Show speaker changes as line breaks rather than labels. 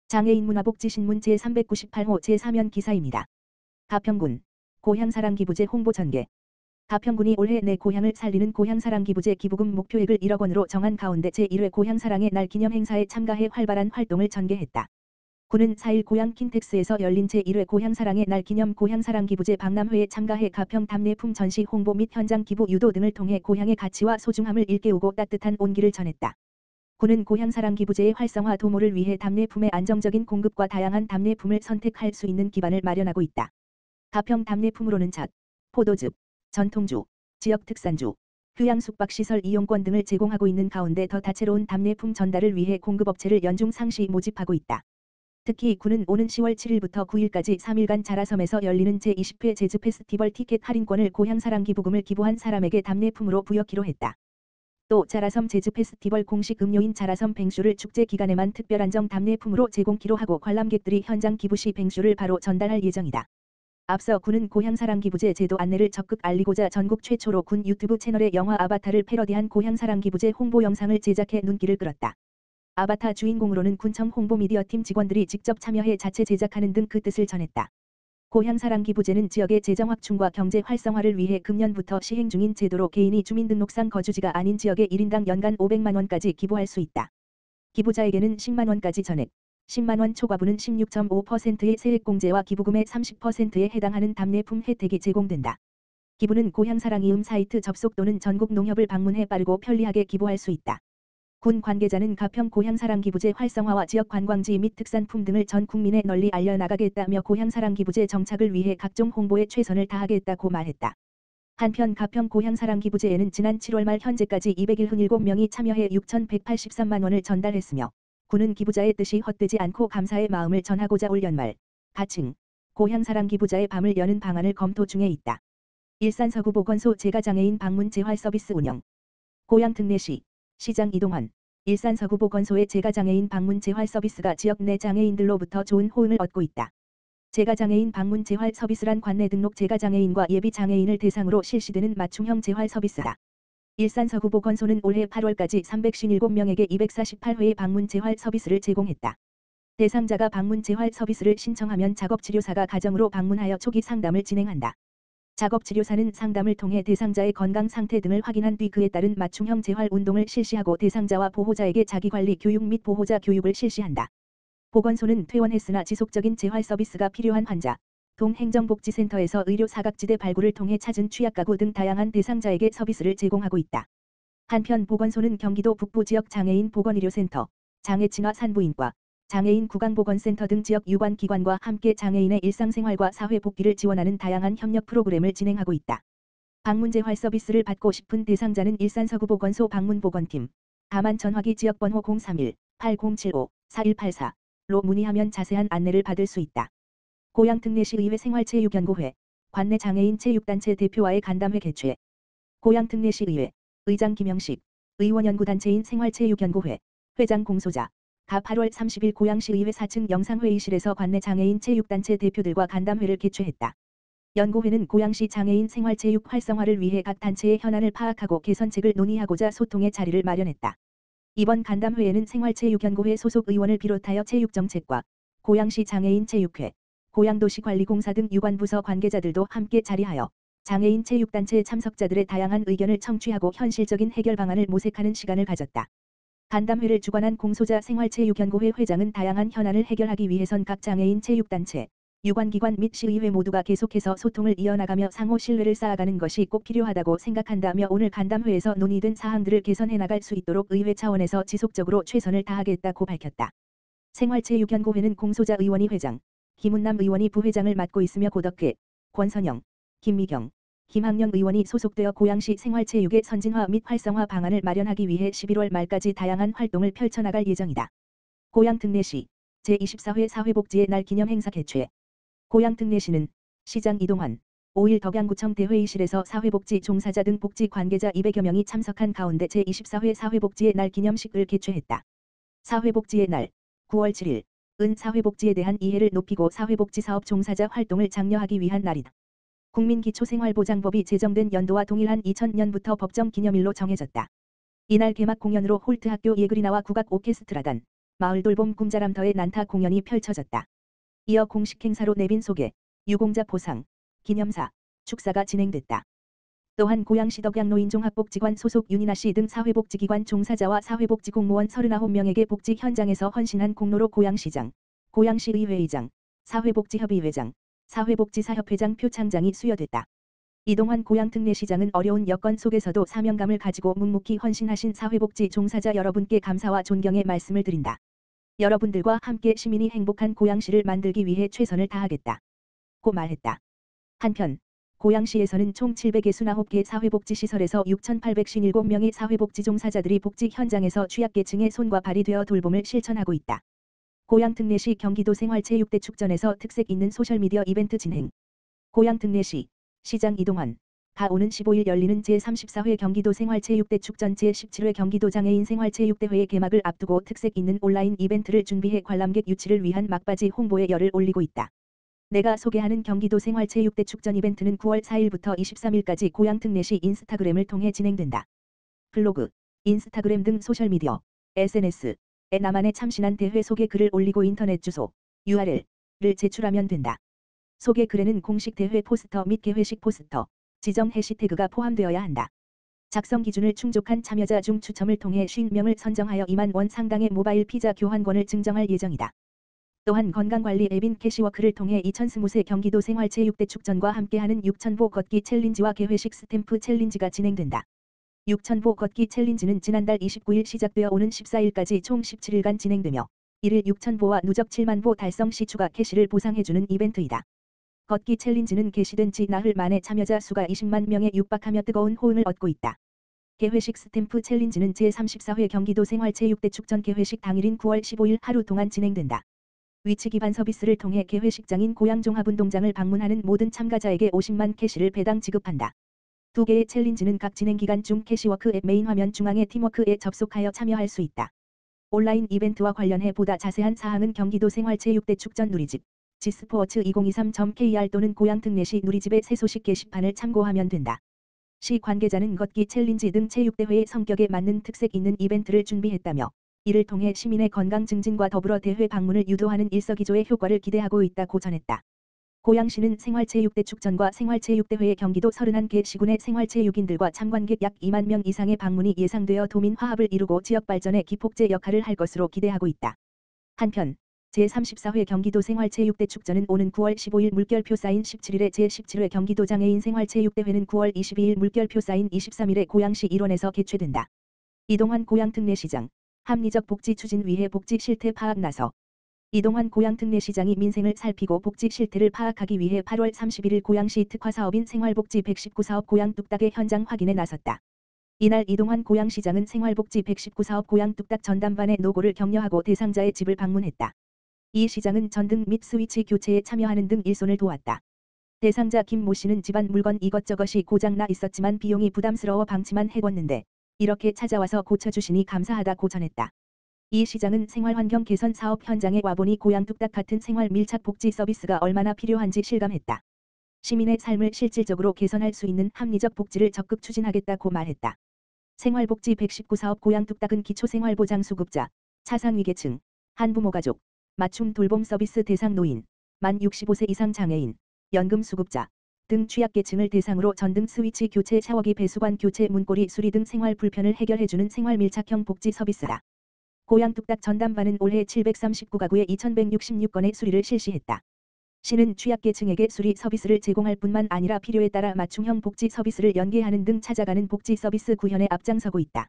장애인 문화복지신문 제398호 제3연 기사입니다. 가평군 고향사랑기부제 홍보 전개. 가평군이 올해 내 고향을 살리는 고향사랑기부제 기부금 목표액을 1억 원으로 정한 가운데 제1회 고향사랑의 날 기념 행사에 참가해 활발한 활동을 전개했다. 군은 4일 고향 킨텍스에서 열린 제1회 고향사랑의 날 기념 고향사랑기부제 박람회에 참가해 가평 답례품 전시 홍보 및 현장 기부 유도 등을 통해 고향의 가치와 소중함을 일깨우고 따뜻한 온기를 전했다. 군은 고향사랑기부제의 활성화 도모를 위해 답례품의 안정적인 공급과 다양한 답례품을 선택할 수 있는 기반을 마련하고 있다. 가평 답례품으로는 잣, 포도즙, 전통주, 지역 특산주, 휴양 숙박시설 이용권 등을 제공하고 있는 가운데 더 다채로운 답례품 전달을 위해 공급업체를 연중 상시 모집하고 있다. 특히 군은 오는 10월 7일부터 9일까지 3일간 자라섬에서 열리는 제20회 재즈 페스티벌 티켓 할인권을 고향사랑 기부금을 기부한 사람에게 답례품으로 부여키로 했다. 또 자라섬 재즈 페스티벌 공식 음료인 자라섬 뱅쇼를 축제 기간에만 특별 안정 답례품으로 제공키로 하고 관람객들이 현장 기부 시 뱅쇼를 바로 전달할 예정이다. 앞서 군은 고향사랑기부제 제도 안내를 적극 알리고자 전국 최초로 군 유튜브 채널에 영화 아바타를 패러디한 고향사랑기부제 홍보 영상을 제작해 눈길을 끌었다. 아바타 주인공으로는 군청 홍보미디어팀 직원들이 직접 참여해 자체 제작하는 등 그 뜻을 전했다. 고향사랑기부제는 지역의 재정 확충과 경제 활성화를 위해 금년부터 시행 중인 제도로 개인이 주민등록상 거주지가 아닌 지역에 1인당 연간 500만 원까지 기부할 수 있다. 기부자에게는 10만 원까지 전액, 10만 원 초과분은 16.5%의 세액공제와 기부금의 30%에 해당하는 답례품 혜택이 제공된다. 기부는 고향사랑이음 사이트 접속 또는 전국 농협을 방문해 빠르고 편리하게 기부할 수 있다. 군 관계자는 가평 고향사랑기부제 활성화와 지역 관광지 및 특산품 등을 전 국민에 널리 알려나가겠다며 고향사랑기부제 정착을 위해 각종 홍보에 최선을 다하겠다고 말했다. 한편 가평 고향사랑기부제에는 지난 7월 말 현재까지 207명이 참여해 6,183만 원을 전달했으며 군은 기부자의 뜻이 헛되지 않고 감사의 마음을 전하고자 올 연말 가층 고향사랑기부자의 밤을 여는 방안을 검토 중에 있다. 일산 서구보건소 재가장애인 방문 재활 서비스 운영. 고향 특례시 시장 이동환 일산 서구보건소의 재가장애인 방문 재활 서비스가 지역 내 장애인들로부터 좋은 호응을 얻고 있다. 재가장애인 방문 재활 서비스란 관내 등록 재가장애인과 예비 장애인을 대상으로 실시되는 맞춤형 재활 서비스다. 일산 서구보건소는 올해 8월까지 357명에게 248회의 방문 재활 서비스를 제공했다. 대상자가 방문 재활 서비스를 신청하면 작업치료사가 가정으로 방문하여 초기 상담을 진행한다. 작업치료사는 상담을 통해 대상자의 건강 상태 등을 확인한 뒤 그에 따른 맞춤형 재활 운동을 실시하고 대상자와 보호자에게 자기관리 교육 및 보호자 교육을 실시한다. 보건소는 퇴원했으나 지속적인 재활 서비스가 필요한 환자, 동행정복지센터에서 의료 사각지대 발굴을 통해 찾은 취약가구 등 다양한 대상자에게 서비스를 제공하고 있다. 한편 보건소는 경기도 북부 지역 장애인 보건의료센터, 장애친화 산부인과, 장애인 구강보건센터 등 지역 유관기관과 함께 장애인의 일상생활과 사회복귀를 지원하는 다양한 협력 프로그램을 진행하고 있다. 방문재활 서비스를 받고 싶은 대상자는 일산 서구보건소 방문보건팀, 다만 전화기 지역번호 031-8075-4184로 문의하면 자세한 안내를 받을 수 있다. 고향특례시의회 생활체육연구회, 관내 장애인 체육단체 대표와의 간담회 개최. 고향특례시의회, 의장 김영식, 의원연구단체인 생활체육연구회, 회장 공소자. 가 8월 30일 고양시의회 4층 영상회의실에서 관내 장애인 체육단체 대표들과 간담회를 개최했다. 연구회는 고양시 장애인 생활체육 활성화를 위해 각 단체의 현안을 파악하고 개선책을 논의하고자 소통의 자리를 마련했다. 이번 간담회에는 생활체육연구회 소속 의원을 비롯하여 체육정책과 고양시 장애인 체육회, 고양도시관리공사 등 유관부서 관계자들도 함께 자리하여 장애인 체육단체 참석자들의 다양한 의견을 청취하고 현실적인 해결 방안을 모색하는 시간을 가졌다. 간담회를 주관한 공소자 생활체육연구회 회장은 다양한 현안을 해결하기 위해선 각 장애인 체육단체, 유관기관 및 시의회 모두가 계속해서 소통을 이어나가며 상호 신뢰를 쌓아가는 것이 꼭 필요하다고 생각한다며 오늘 간담회에서 논의된 사항들을 개선해 나갈 수 있도록 의회 차원에서 지속적으로 최선을 다하겠다고 밝혔다. 생활체육연구회는 공소자 의원이 회장, 김운남 의원이 부회장을 맡고 있으며 고덕계, 권선영, 김미경, 김학령 의원이 소속되어 고양시 생활체육의 선진화 및 활성화 방안을 마련하기 위해 11월 말까지 다양한 활동을 펼쳐나갈 예정이다. 고향특례시 제24회 사회복지의 날 기념 행사 개최. 고향특례시는 시장 이동환 5일 덕양구청 대회의실에서 사회복지 종사자 등 복지 관계자 200여 명이 참석한 가운데 제24회 사회복지의 날 기념식을 개최했다. 사회복지의 날 9월 7일 은 사회복지에 대한 이해를 높이고 사회복지사업 종사자 활동을 장려하기 위한 날이다. 국민기초생활보장법이 제정된 연도와 동일한 2000년부터 법정 기념일로 정해졌다. 이날 개막 공연으로 홀트학교 예그리나와 국악 오케스트라단, 마을 돌봄 꿈자람터의 난타 공연이 펼쳐졌다. 이어 공식 행사로 내빈 소개, 유공자 보상, 기념사, 축사가 진행됐다. 또한 고양시 덕양노인종합복지관 소속 윤이나씨 등 사회복지기관 종사자와 사회복지공무원 39명에게 복지 현장에서 헌신한 공로로 고양시장, 고양시의회의장, 사회복지협의회장, 사회복지사협회장 표창장이 수여됐다. 이동환 고양특례시장은 어려운 여건 속에서도 사명감을 가지고 묵묵히 헌신하신 사회복지 종사자 여러분께 감사와 존경의 말씀을 드린다. 여러분들과 함께 시민이 행복한 고양시를 만들기 위해 최선을 다하겠다. 고 말했다. 한편 고양시에서는 총 769개 사회복지시설에서 6,857명의 사회복지 종사자들이 복지 현장에서 취약계층의 손과 발이 되어 돌봄을 실천하고 있다. 고양특례시 경기도 생활체육대 축전에서 특색 있는 소셜미디어 이벤트 진행. 고양특례시 시장 이동환 오는 15일 열리는 제34회 경기도 생활체육대 축전 제17회 경기도 장애인 생활체육대회의 개막을 앞두고 특색 있는 온라인 이벤트를 준비해 관람객 유치를 위한 막바지 홍보에 열을 올리고 있다. 내가 소개하는 경기도 생활체육대 축전 이벤트는 9월 4일부터 23일까지 고양특례시 인스타그램을 통해 진행된다. 블로그, 인스타그램 등 소셜미디어, SNS에 나만의 참신한 대회 소개 글을 올리고 인터넷 주소, URL을 제출하면 된다. 소개 글에는 공식 대회 포스터 및 개회식 포스터, 지정 해시태그가 포함되어야 한다. 작성 기준을 충족한 참여자 중 추첨을 통해 50명을 선정하여 2만 원 상당의 모바일 피자 교환권을 증정할 예정이다. 또한 건강관리 앱인 캐시워크를 통해 2020세 경기도 생활체육대 축전과 함께하는 6,000보 걷기 챌린지와 개회식 스탬프 챌린지가 진행된다. 6,000보 걷기 챌린지는 지난달 29일 시작되어 오는 14일까지 총 17일간 진행되며 1일 6,000보와 누적 7만 보 달성 시 추가 캐시를 보상해주는 이벤트이다. 걷기 챌린지는 개시된 지 나흘 만에 참여자 수가 20만 명에 육박하며 뜨거운 호응을 얻고 있다. 개회식 스탬프 챌린지는 제34회 경기도 생활체육대 축전 개회식 당일인 9월 15일 하루 동안 진행된다. 위치 기반 서비스를 통해 개회식장인 고양종합운동장을 방문하는 모든 참가자에게 50만 캐시를 배당 지급한다. 두 개의 챌린지는 각 진행 기간 중 캐시워크 앱 메인 화면 중앙의 팀워크에 접속하여 참여할 수 있다. 온라인 이벤트와 관련해 보다 자세한 사항은 경기도 생활체육대 축전 누리집 g스포츠2023.kr 또는 고양특례시 누리집의 새 소식 게시판을 참고하면 된다. 시 관계자는 걷기 챌린지 등 체육대회의 성격에 맞는 특색 있는 이벤트를 준비했다며 이를 통해 시민의 건강 증진과 더불어 대회 방문을 유도하는 일석이조의 효과를 기대하고 있다고 전했다. 고양시는 생활체육대 축전과 생활체육대회의 경기도 31개 시군의 생활체육인들과 참관객 약 2만 명 이상의 방문이 예상되어 도민 화합을 이루고 지역 발전에 기폭제 역할을 할 것으로 기대하고 있다. 한편 제34회 경기도 생활체육대 축전은 오는 9월 15일 물결표 쌓인 17일에 제17회 경기도 장애인 생활체육대회는 9월 22일 물결표 쌓인 23일에 고양시 일원에서 개최된다. 이동환 고양특례시장 합리적 복지 추진 위해 복지 실태 파악 나서. 이동환 고양특례시장이 민생을 살피고 복지 실태를 파악하기 위해 8월 31일 고양시 특화사업인 생활복지 119사업 고양뚝딱의 현장 확인에 나섰다. 이날 이동환 고양시장은 생활복지 119사업 고양뚝딱 전담반의 노고를 격려하고 대상자의 집을 방문했다. 이 시장은 전등 및 스위치 교체에 참여하는 등 일손을 도왔다. 대상자 김 모 씨는 집안 물건 이것저것이 고장나 있었지만 비용이 부담스러워 방치만 해뒀는데 이렇게 찾아와서 고쳐주시니 감사하다고 전했다. 이 시장은 생활환경 개선 사업 현장에 와보니 고양뚝딱 같은 생활 밀착 복지 서비스가 얼마나 필요한지 실감했다. 시민의 삶을 실질적으로 개선할 수 있는 합리적 복지를 적극 추진하겠다고 말했다. 생활복지 119사업 고양뚝딱은 기초생활보장수급자, 차상위계층, 한부모가족, 맞춤 돌봄 서비스 대상 노인, 만 65세 이상 장애인, 연금수급자 등 취약계층을 대상으로 전등 스위치 교체 샤워기 배수관 교체 문고리 수리 등 생활 불편을 해결해주는 생활밀착형 복지 서비스다. 고양뚝딱 전담반은 올해 739가구에 2166건의 수리를 실시했다. 시는 취약계층에게 수리 서비스를 제공할 뿐만 아니라 필요에 따라 맞춤형 복지 서비스를 연계하는 등 찾아가는 복지 서비스 구현에 앞장서고 있다.